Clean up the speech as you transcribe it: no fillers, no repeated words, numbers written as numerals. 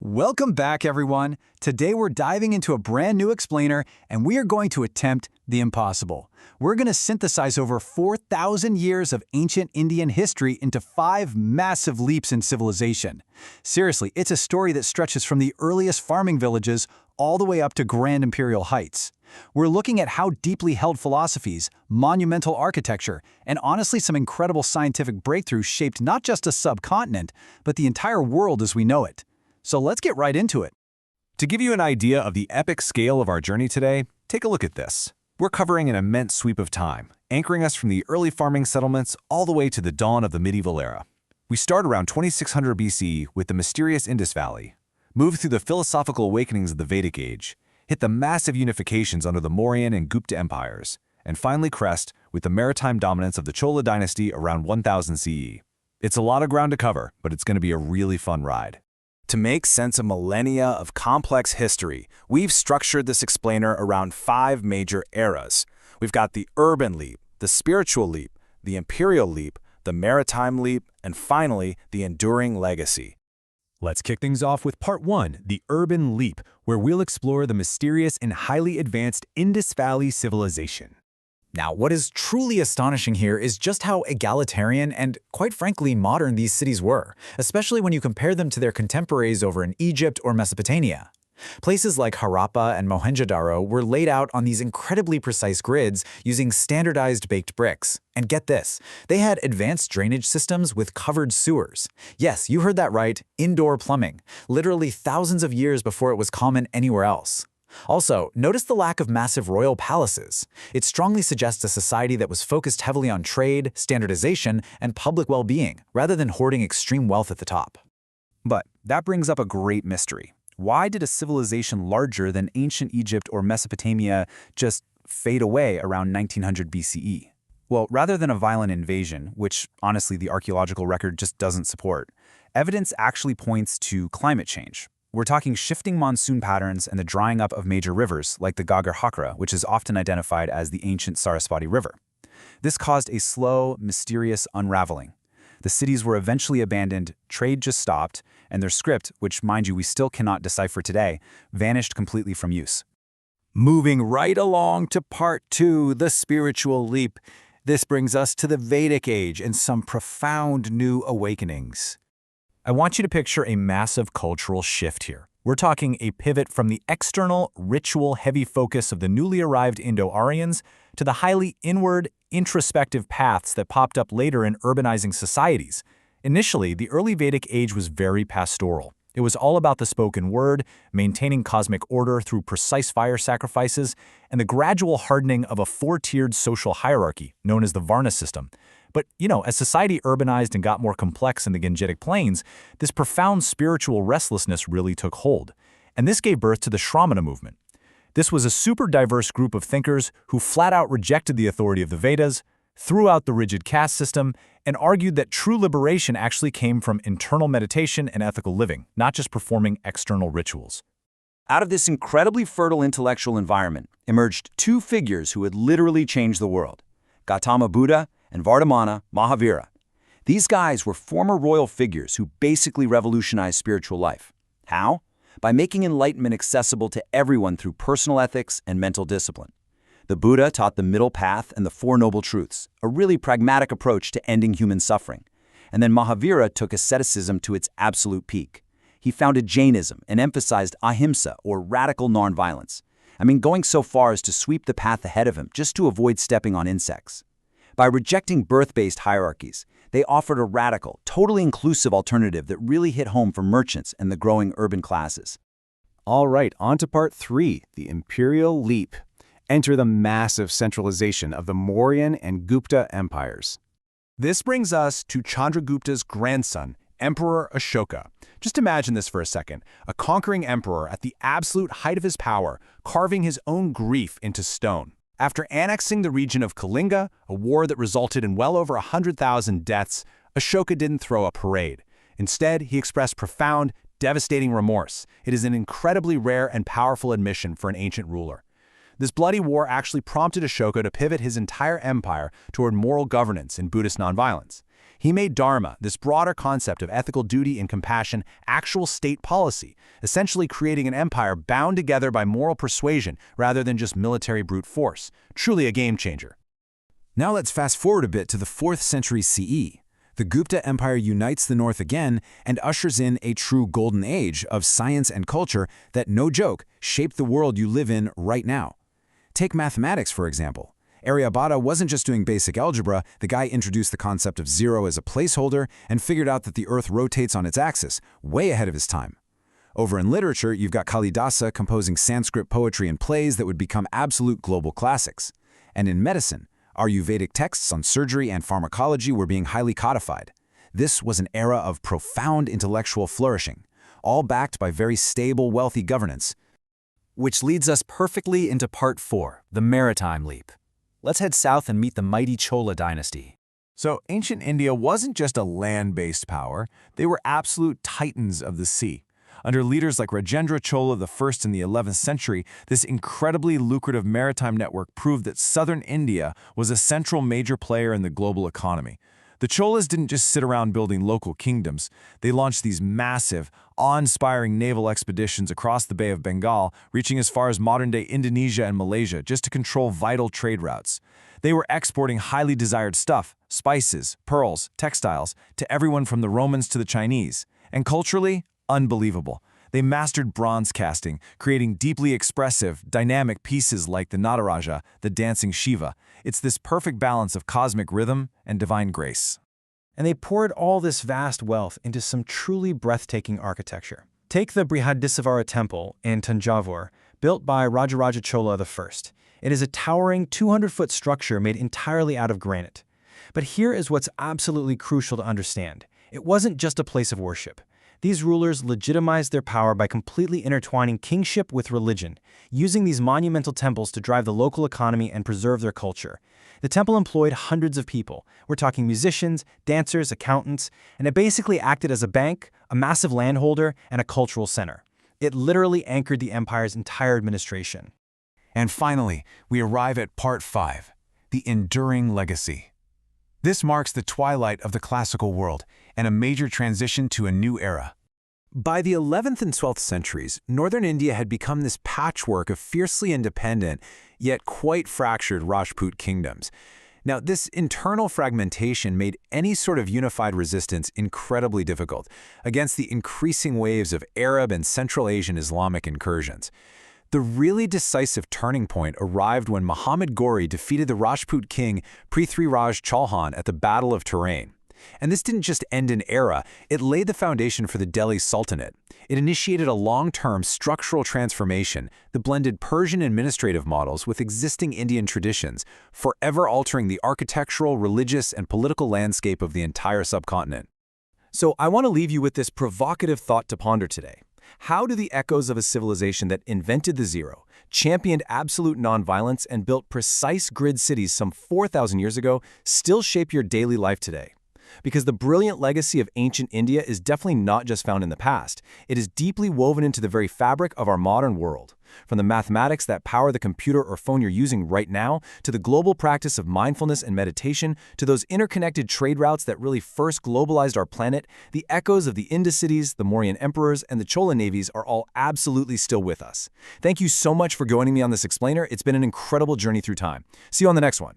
Welcome back, everyone. Today we're diving into a brand new explainer, and we are going to attempt the impossible. We're going to synthesize over 4,000 years of ancient Indian history into 5 massive leaps in civilization. Seriously, it's a story that stretches from the earliest farming villages all the way up to grand imperial heights. We're looking at how deeply held philosophies, monumental architecture, and honestly some incredible scientific breakthroughs shaped not just a subcontinent, but the entire world as we know it. So let's get right into it. To give you an idea of the epic scale of our journey today, take a look at this. We're covering an immense sweep of time, anchoring us from the early farming settlements all the way to the dawn of the medieval era. We start around 2600 BCE with the mysterious Indus Valley, move through the philosophical awakenings of the Vedic Age, hit the massive unifications under the Mauryan and Gupta Empires, and finally crest with the maritime dominance of the Chola dynasty around 1000 CE. It's a lot of ground to cover, but it's going to be a really fun ride. To make sense of millennia of complex history, we've structured this explainer around 5 major eras. We've got the urban leap, the spiritual leap, the imperial leap, the maritime leap, and finally, the enduring legacy. Let's kick things off with Part 1, the urban leap, where we'll explore the mysterious and highly advanced Indus Valley Civilization. Now, what is truly astonishing here is just how egalitarian and, quite frankly, modern these cities were, especially when you compare them to their contemporaries over in Egypt or Mesopotamia. Places like Harappa and Mohenjo-daro were laid out on these incredibly precise grids using standardized baked bricks. And get this, they had advanced drainage systems with covered sewers. Yes, you heard that right, indoor plumbing, literally thousands of years before it was common anywhere else. Also, notice the lack of massive royal palaces. It strongly suggests a society that was focused heavily on trade, standardization, and public well-being, rather than hoarding extreme wealth at the top. But that brings up a great mystery. Why did a civilization larger than ancient Egypt or Mesopotamia just fade away around 1900 BCE? Well, rather than a violent invasion, which honestly the archaeological record just doesn't support, evidence actually points to climate change. We're talking shifting monsoon patterns and the drying up of major rivers like the Ghaggar Hakra, which is often identified as the ancient Saraswati River. This caused a slow, mysterious unraveling. The cities were eventually abandoned, trade just stopped, and their script, which mind you we still cannot decipher today, vanished completely from use. Moving right along to Part 2, the spiritual leap. This brings us to the Vedic Age and some profound new awakenings. I want you to picture a massive cultural shift here. We're talking a pivot from the external, ritual-heavy focus of the newly arrived Indo-Aryans to the highly inward, introspective paths that popped up later in urbanizing societies. Initially, the early Vedic age was very pastoral. It was all about the spoken word, maintaining cosmic order through precise fire sacrifices, and the gradual hardening of a 4-tiered social hierarchy known as the Varna system. But, as society urbanized and got more complex in the Gangetic Plains, this profound spiritual restlessness really took hold. And this gave birth to the Shramana movement. This was a super diverse group of thinkers who flat out rejected the authority of the Vedas, threw out the rigid caste system, and argued that true liberation actually came from internal meditation and ethical living, not just performing external rituals. Out of this incredibly fertile intellectual environment emerged 2 figures who would literally change the world: Gautama Buddha and Vardhamana Mahavira. These guys were former royal figures who basically revolutionized spiritual life. How? By making enlightenment accessible to everyone through personal ethics and mental discipline. The Buddha taught the middle path and the 4 noble truths, a really pragmatic approach to ending human suffering. And then Mahavira took asceticism to its absolute peak. He founded Jainism and emphasized ahimsa, or radical nonviolence. Going so far as to sweep the path ahead of him just to avoid stepping on insects. By rejecting birth-based hierarchies, they offered a radical, totally inclusive alternative that really hit home for merchants and the growing urban classes. All right, on to Part 3, the imperial leap. Enter the massive centralization of the Mauryan and Gupta Empires. This brings us to Chandragupta's grandson, Emperor Ashoka. Just imagine this for a second, a conquering emperor at the absolute height of his power, carving his own grief into stone. After annexing the region of Kalinga, a war that resulted in well over 100,000 deaths, Ashoka didn't throw a parade. Instead, he expressed profound, devastating remorse. It is an incredibly rare and powerful admission for an ancient ruler. This bloody war actually prompted Ashoka to pivot his entire empire toward moral governance and Buddhist nonviolence. He made Dharma, this broader concept of ethical duty and compassion, actual state policy, essentially creating an empire bound together by moral persuasion rather than just military brute force. Truly a game changer. Now let's fast forward a bit to the 4th century CE. The Gupta Empire unites the North again and ushers in a true golden age of science and culture that, no joke, shaped the world you live in right now. Take mathematics, for example. Aryabhata wasn't just doing basic algebra, the guy introduced the concept of zero as a placeholder and figured out that the Earth rotates on its axis, way ahead of his time. Over in literature, you've got Kalidasa composing Sanskrit poetry and plays that would become absolute global classics. And in medicine, Ayurvedic texts on surgery and pharmacology were being highly codified. This was an era of profound intellectual flourishing, all backed by very stable, wealthy governance. Which leads us perfectly into Part 4, the maritime leap. Let's head south and meet the mighty Chola dynasty. So, ancient India wasn't just a land-based power, they were absolute titans of the sea. Under leaders like Rajendra Chola I in the 11th century, this incredibly lucrative maritime network proved that southern India was a central major player in the global economy. The Cholas didn't just sit around building local kingdoms. They launched these massive, awe-inspiring naval expeditions across the Bay of Bengal, reaching as far as modern-day Indonesia and Malaysia just to control vital trade routes. They were exporting highly desired stuff, spices, pearls, textiles, to everyone from the Romans to the Chinese. And culturally, unbelievable. They mastered bronze casting, creating deeply expressive, dynamic pieces like the Nataraja, the dancing Shiva. It's this perfect balance of cosmic rhythm and divine grace. And they poured all this vast wealth into some truly breathtaking architecture. Take the Brihadisvara Temple in Tanjavur, built by Rajaraja Chola I. It is a towering 200-foot structure made entirely out of granite. But here is what's absolutely crucial to understand. It wasn't just a place of worship. These rulers legitimized their power by completely intertwining kingship with religion, using these monumental temples to drive the local economy and preserve their culture. The temple employed hundreds of people. We're talking musicians, dancers, accountants, and it basically acted as a bank, a massive landholder, and a cultural center. It literally anchored the empire's entire administration. And finally, we arrive at Part 5, the enduring legacy. This marks the twilight of the classical world and a major transition to a new era. By the 11th and 12th centuries, northern India had become this patchwork of fiercely independent, yet quite fractured Rajput kingdoms. Now, this internal fragmentation made any sort of unified resistance incredibly difficult against the increasing waves of Arab and Central Asian Islamic incursions. The really decisive turning point arrived when Muhammad Ghori defeated the Rajput king Prithviraj Chauhan at the Battle of Tarain. And this didn't just end an era, it laid the foundation for the Delhi Sultanate. It initiated a long-term structural transformation that blended Persian administrative models with existing Indian traditions, forever altering the architectural, religious, and political landscape of the entire subcontinent. So I want to leave you with this provocative thought to ponder today. How do the echoes of a civilization that invented the zero, championed absolute nonviolence, and built precise grid cities some 4,000 years ago still shape your daily life today? Because the brilliant legacy of ancient India is definitely not just found in the past. It is deeply woven into the very fabric of our modern world. From the mathematics that power the computer or phone you're using right now, to the global practice of mindfulness and meditation, to those interconnected trade routes that really first globalized our planet, the echoes of the Indus cities, the Mauryan emperors, and the Chola navies are all absolutely still with us. Thank you so much for joining me on this explainer. It's been an incredible journey through time. See you on the next one.